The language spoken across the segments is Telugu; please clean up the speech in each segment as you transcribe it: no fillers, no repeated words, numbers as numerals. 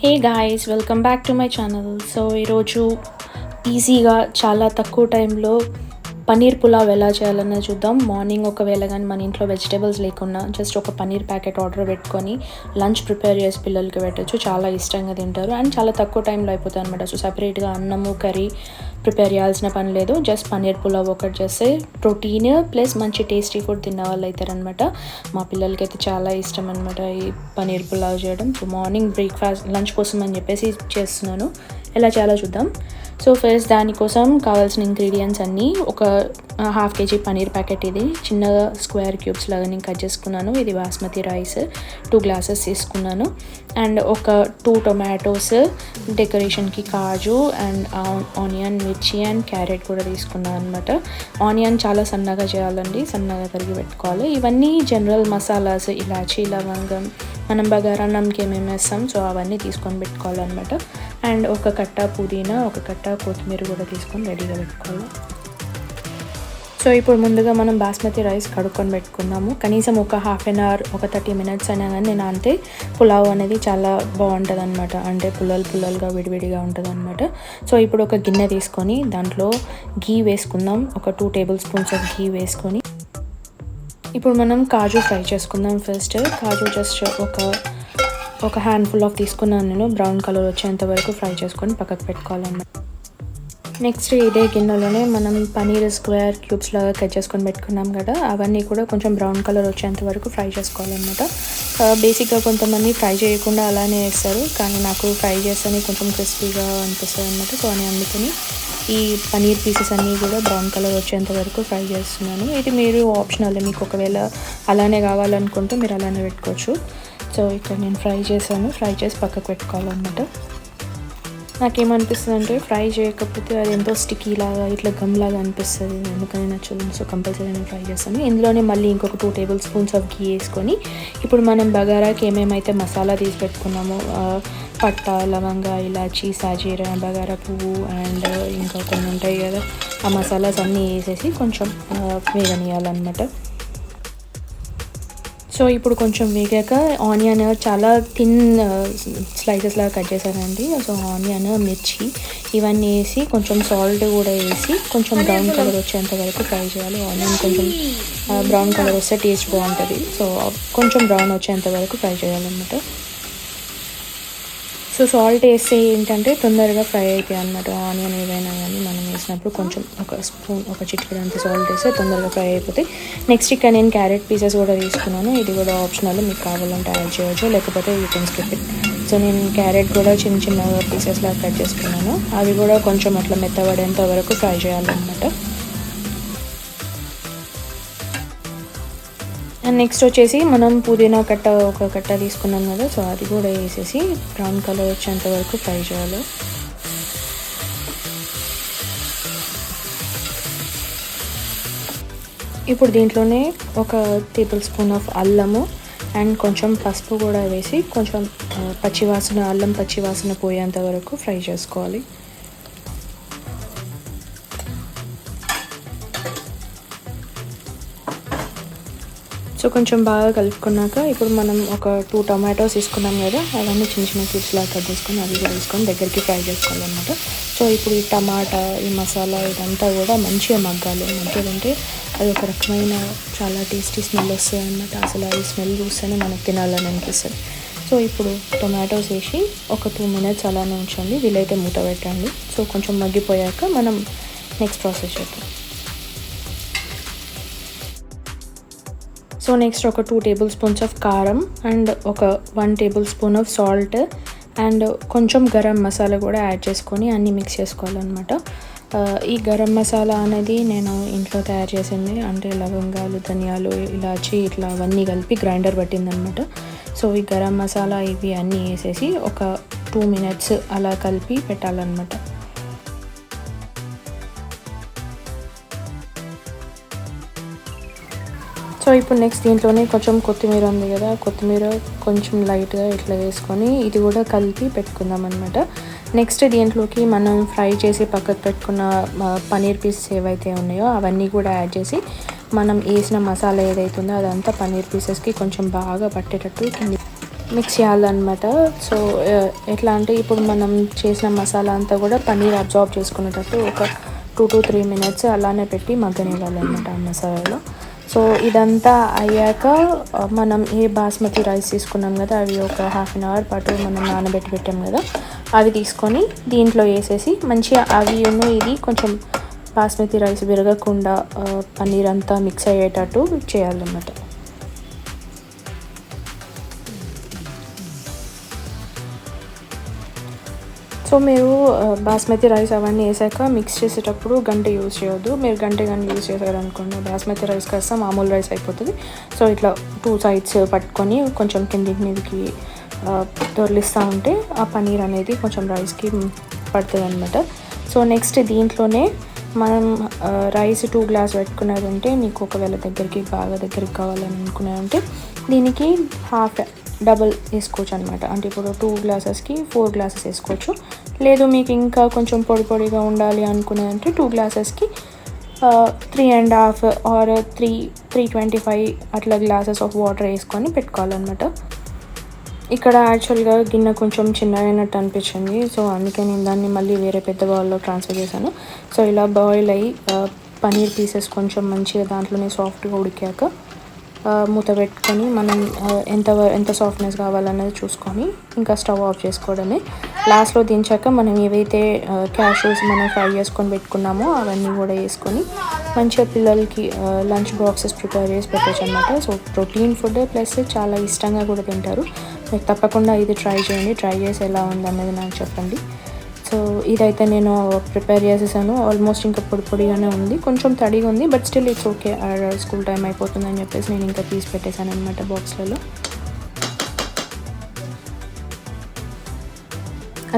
Hey guys, welcome back to my channel. So ఈరోజు ఈజీగా చాలా తక్కువ టైంలో పన్నీర్ పులావ్ ఎలా చేయాలన్నా చూద్దాం. మార్నింగ్ ఒకవేళ కానీ మన ఇంట్లో వెజిటేబుల్స్ లేకున్నా జస్ట్ ఒక పన్నీర్ ప్యాకెట్ ఆర్డర్ పెట్టుకొని లంచ్ ప్రిపేర్ చేసి పిల్లలకి పెట్టచ్చు. చాలా ఇష్టంగా తింటారు అండ్ చాలా తక్కువ టైంలో అయిపోతుంది అనమాట. సో సపరేట్గా అన్నము కర్రీ ప్రిపేర్ చేయాల్సిన పని లేదు. జస్ట్ పన్నీర్ పులావ్ ఒకటి చేస్తే ప్రోటీన్ ప్లస్ మంచి టేస్టీ ఫుడ్ తిన్న వాళ్ళు అవుతారనమాట. మా పిల్లలకి అయితే చాలా ఇష్టం అనమాట ఈ పన్నీర్ పులావ్ చేయడం. సో మార్నింగ్ బ్రేక్ఫాస్ట్ లంచ్ కోసం అని చెప్పేసి చేస్తున్నాను. ఎలా చేయాలో చూద్దాం. సో ఫస్ట్ దానికోసం కావాల్సిన ఇంగ్రీడియంట్స్ అన్నీ ఒక హాఫ్ కేజీ పన్నీర్ ప్యాకెట్, ఇది చిన్నగా స్క్వేర్ క్యూబ్స్ లాగా నేను కట్ చేసుకున్నాను. ఇది బాస్మతి రైస్ 2 గ్లాసెస్ తీసుకున్నాను. అండ్ ఒక 2 టొమాటోస్, డెకరేషన్కి కాజు అండ్ ఆనియన్, మిర్చి అండ్ క్యారెట్ కూడా తీసుకున్నాను అనమాట. ఆనియన్ చాలా సన్నగా చేయాలండి, సన్నగా తరిగి పెట్టుకోవాలి. ఇవన్నీ జనరల్ మసాలాస్, ఇలాచీ, లవంగం, మనం బగారాన్నంకి ఏమేమి వేస్తాం సో అవన్నీ తీసుకొని పెట్టుకోవాలన్నమాట. అండ్ ఒక కట్ట పుదీనా, ఒక కట్ట కొత్తిమీర కూడా తీసుకొని రెడీగా పెట్టుకోవాలి. సో ఇప్పుడు ముందుగా మనం బాస్మతి రైస్ కడుక్కొని పెట్టుకున్నాము. కనీసం ఒక హాఫ్ అన్ అవర్, ఒక 30 మినిట్స్ అయినా కానీ నేను అంతే పులావ్ అనేది చాలా బాగుంటుంది అనమాట. అంటే పుల్లలుగా విడివిడిగా ఉంటుంది అనమాట. సో ఇప్పుడు ఒక గిన్నె తీసుకొని దాంట్లో గీ వేసుకుందాం. ఒక 2 టేబుల్ స్పూన్స్ ఆఫ్ గీ వేసుకొని ఇప్పుడు మనం కాజు ఫ్రై చేసుకుందాం. ఫస్ట్ కాజు జస్ట్ ఒక హ్యాండ్ఫుల్ ఆఫ్ తీసుకున్నాను నేను. బ్రౌన్ కలర్ వచ్చేంత వరకు ఫ్రై చేసుకొని పక్కకు పెట్టుకోవాలన్నమాట. నెక్స్ట్ ఇదే గిన్నెలోనే మనం పన్నీర్ స్క్వేర్ క్యూబ్స్ లాగా కట్ చేసుకొని పెట్టుకున్నాం కదా, అవన్నీ కూడా కొంచెం బ్రౌన్ కలర్ వచ్చేంత వరకు ఫ్రై చేసుకోవాలన్నమాట. బేసిక్గా కొంతమంది ఫ్రై చేయకుండా అలానే వేస్తారు, కానీ నాకు ఫ్రై చేస్తేనే కొంచెం క్రిస్పీగా అనిపిస్తుంది అనమాట. సో అని అందుకని ఈ పన్నీర్ పీసెస్ అన్నీ కూడా బ్రౌన్ కలర్ వచ్చేంత వరకు ఫ్రై చేస్తున్నాను. ఇది మీరు ఆప్షనల్, మీకు ఒకవేళ అలానే కావాలనుకుంటే మీరు అలానే పెట్టుకోవచ్చు. సో ఇక్కడ నేను ఫ్రై చేసి పక్కకు పెట్టుకోవాలన్నమాట. నాకేమనిపిస్తుంది అంటే ఫ్రై చేయకపోతే అది ఎంతో స్టిక్కీ లాగా ఇట్లా గమ్ లాగా అనిపిస్తుంది, ఎందుకని నచ్చదు. సో కంపల్సరీ నేను ఫ్రై చేస్తాను. ఇందులోనే మళ్ళీ ఇంకొక 2 టేబుల్ స్పూన్స్ ఆఫ్ గీ వేసుకొని ఇప్పుడు మనం బగారాకి ఏమేమైతే మసాలా తీసి పెట్టుకున్నామో, పట్ట, లవంగ, ఇలాచీ, సాజీరా, బగారా పువ్వు అండ్ ఇంకా కొన్ని ఉంటాయి కదా, ఆ మసాలాస్ అన్నీ వేసేసి కొంచెం వేగనియాలన్నమాట. సో ఇప్పుడు కొంచెం వేగాక ఆనియన్ చాలా థిన్ స్లైసెస్ లాగా కట్ చేశానండి. సో ఆనియన్, మిర్చి ఇవన్నీ వేసి కొంచెం సాల్ట్ కూడా వేసి కొంచెం బ్రౌన్ కలర్ వచ్చేంత వరకు ఫ్రై చేయాలి. ఆనియన్ కొంచెం బ్రౌన్ కలర్ వస్తే టేస్ట్ బాగుంటుంది. సో కొంచెం బ్రౌన్ వచ్చేంత వరకు ఫ్రై చేయాలన్నమాట. సో సాల్ట్ వేస్తే ఏంటంటే తొందరగా ఫ్రై అవుతాయి అన్నమాట. ఆనియన్ ఏదైనా కానీ మనం వేసినప్పుడు కొంచెం ఒక చిటికెడు అంత సాల్ట్ వేస్తే తొందరగా ఫ్రై అయిపోతాయి. నెక్స్ట్ ఇక్కడ నేను క్యారెట్ పీసెస్ కూడా తీసుకున్నాను. ఇది కూడా ఆప్షనల్, మీకు కావాలంటే యాడ్ చేయవచ్చు, లేకపోతే you can skip it. So నేను క్యారెట్ కూడా చిన్న పీసెస్ లాగా కట్ చేసుకున్నాను. అవి కూడా కొంచెం అట్లా మెత్తబడేంత వరకు ఫ్రై చేయాలన్నమాట. అండ్ నెక్స్ట్ వచ్చేసి మనం పుదీనా ఒక కట్ట తీసుకున్నాం కదా, సో అది కూడా వేసేసి బ్రౌన్ కలర్ వచ్చేంత వరకు ఫ్రై చేయాలి. ఇప్పుడు దీంట్లోనే ఒక టేబుల్ స్పూన్ ఆఫ్ అల్లము అండ్ కొంచెం పసుపు కూడా వేసి కొంచెం అల్లం పచ్చివాసన పోయేంత వరకు ఫ్రై చేసుకోవాలి. సో కొంచెం బాగా కలుపుకున్నాక ఇప్పుడు మనం ఒక 2 టొమాటోస్ తీసుకున్నాం కదా, అవన్నీ చిన్న క్యూబ్స్ లాగా కట్ చేసుకొని అవి కూడా వేసుకొని దగ్గరికి ఫ్రై చేసుకోవాలన్నమాట. సో ఇప్పుడు ఈ టమాటా, ఈ మసాలా ఇదంతా కూడా మంచిగా మగ్గాలంటే అది ఒక రకమైన చాలా టేస్టీ స్మెల్ వస్తుంది అన్నమాట. అసలు అది స్మెల్ చూస్తేనే మనకు తినాలని అనిపిస్తుంది. సో ఇప్పుడు టొమాటోస్ వేసి ఒక 2 మినిట్స్ అలానే ఉంచండి, వీలైతే మూత పెట్టండి. సో కొంచెం మగ్గిపోయాక మనం నెక్స్ట్ ప్రాసెస్ చేద్దాం. సో నెక్స్ట్ ఒక 2 టేబుల్ స్పూన్స్ ఆఫ్ కారం అండ్ ఒక 1 table spoon of salt and కొంచెం గరం మసాలా కూడా యాడ్ చేసుకొని అన్నీ మిక్స్ చేసుకోవాలన్నమాట. ఈ గరం మసాలా అనేది నేను ఇంట్లో తయారు చేసింది, అంటే లవంగాలు, ధనియాలు, ఇలాచి ఇట్లా అవన్నీ కలిపి గ్రైండర్ పట్టిందనమాట. సో ఈ గరం మసాలా ఇవి అన్నీ వేసేసి ఒక 2 మినిట్స్ అలా కలిపి పెట్టాలన్నమాట. సో ఇప్పుడు నెక్స్ట్ దీంట్లోనే కొంచెం కొత్తిమీర ఉంది కదా, కొత్తిమీర కొంచెం లైట్గా ఇట్లా వేసుకొని ఇది కూడా కలిపి పెట్టుకుందాం అనమాట. నెక్స్ట్ దీంట్లోకి మనం ఫ్రై చేసి పక్కకు పెట్టుకున్న పన్నీర్ పీసెస్ ఏవైతే ఉన్నాయో అవన్నీ కూడా యాడ్ చేసి మనం వేసిన మసాలా ఏదైతే ఉందో అదంతా పన్నీర్ పీసెస్కి కొంచెం బాగా పట్టేటట్టు మిక్స్ చేయాలన్నమాట. సో ఎట్లా అంటే ఇప్పుడు మనం చేసిన మసాలా అంతా కూడా పన్నీర్ అబ్జార్బ్ చేసుకునేటట్టు ఒక 2 to 3 minutes అలానే పెట్టి మగ్గనివ్వాలన్నమాట ఆ మసాలాలో. సో ఇదంతా అయ్యాక మనం ఏ బాస్మతి రైస్ తీసుకున్నాం కదా, అవి ఒక 1/2 hour పాటు మనం నానబెట్టి పెట్టాం కదా, అవి తీసుకొని దీంట్లో వేసేసి మంచిగా అవి ఇది కొంచెం బాస్మతి రైస్ విరగకుండా పన్నీర్ అంతా మిక్స్ అయ్యేటట్టు చేయాలన్నమాట. సో మీరు బాస్మతి రైస్ అవన్నీ వేసాక మిక్స్ చేసేటప్పుడు గంటె యూజ్ చేయొద్దు. మీరు గంటె కానీ యూజ్ చేశారనుకోండి బాస్మతి రైస్ కాస్త మామూలు రైస్ అయిపోతుంది. సో ఇట్లా 2 sides పట్టుకొని కొంచెం కిందికి మీదకి దొర్లిస్తూ ఉంటే ఆ పన్నీర్ అనేది కొంచెం రైస్కి పడుతుంది అనమాట. సో నెక్స్ట్ దీంట్లోనే మనం రైస్ 2 గ్లాస్ పెట్టుకున్నారంటే మీకు ఒకవేళ బాగా దగ్గరికి కావాలని అనుకున్నారంటే దీనికి హాఫ్ డబుల్ వేసుకోవచ్చు అనమాట. అంటే ఇప్పుడు 2 glasses-కి 4 glasses వేసుకోవచ్చు. లేదు మీకు ఇంకా కొంచెం పొడిగా ఉండాలి అనుకున్నారంటే 2 glasses-కి 3.5 or 325 అట్లా గ్లాసెస్ ఆఫ్ వాటర్ వేసుకొని పెట్టుకోవాలన్నమాట. ఇక్కడ యాక్చువల్గా గిన్నె కొంచెం చిన్నగైనట్టు అనిపించింది. సో అందుకే నేను దాన్ని మళ్ళీ వేరే పెద్ద బౌల్లో ట్రాన్స్ఫర్ చేశాను. సో ఇలా బాయిల్ అయ్యి పన్నీర్ పీసెస్ కొంచెం మంచిగా దాంట్లోనే సాఫ్ట్గా ఉడికాక మూత పెట్టుకొని మనం ఎంత సాఫ్ట్నెస్ కావాలన్నది చూసుకొని ఇంకా స్టవ్ ఆఫ్ చేసుకోవడమే. లాస్ట్లో దించాక మనం ఏవైతే క్యాష్యూస్ మనం ఫ్రై చేసుకొని పెట్టుకున్నామో అవన్నీ కూడా వేసుకొని మంచిగా పిల్లలకి లంచ్ బాక్సెస్ ప్రిపేర్ చేసి పెట్టచ్చు అనమాట. సో ప్రోటీన్ ఫుడ్ ప్లస్ చాలా ఇష్టంగా కూడా తింటారు. మీరు తప్పకుండా ఇది ట్రై చేయండి. ట్రై చేసి ఎలా ఉందన్నది నాకు చెప్పండి. సో ఇదైతే నేను ప్రిపేర్ చేసేసాను. ఆల్మోస్ట్ ఇంకా పొడిగానే ఉంది, కొంచెం తడిగా ఉంది, but still it's okay. School time అయిపోతుందని చెప్పేసి నేను ఇంకా తీసి పెట్టేశాను అనమాట బాక్స్లలో.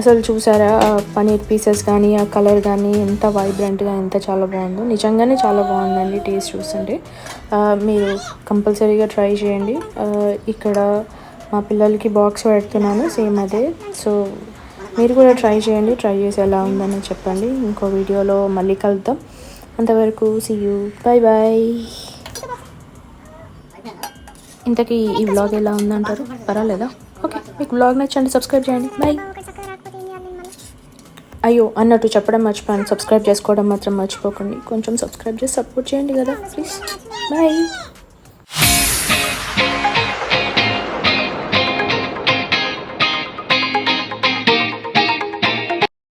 అసలు చూసారా పన్నీర్ పీసెస్ కానీ ఆ కలర్ కానీ ఎంత వైబ్రెంట్గా ఎంత చాలా బాగుందో. నిజంగానే చాలా బాగుందండి టేస్ట్ చూస్తుంటే. మీరు కంపల్సరీగా ట్రై చేయండి. ఇక్కడ మా పిల్లలకి బాక్స్ పెడుతున్నాను సేమ్ అదే. సో మీరు కూడా ట్రై చేయండి. ట్రై చేసి ఎలా ఉందని చెప్పండి. ఇంకో వీడియోలో మళ్ళీ కలుద్దాం. అంతవరకు సీ యూ, బాయ్ బాయ్. ఇంతకీ ఈ వ్లాగ్ ఎలా ఉందంటారు? పర్వాలేదా? ఓకే, మీకు వ్లాగ్ నచ్చండి సబ్స్క్రైబ్ చేయండి. బాయ్. అయ్యో అన్నట్టు చెప్పడం మర్చిపోయాను, సబ్స్క్రైబ్ చేసుకోవడం మాత్రం మర్చిపోకండి. కొంచెం సబ్స్క్రైబ్ చేసి సపోర్ట్ చేయండి కదా ప్లీజ్. బాయ్.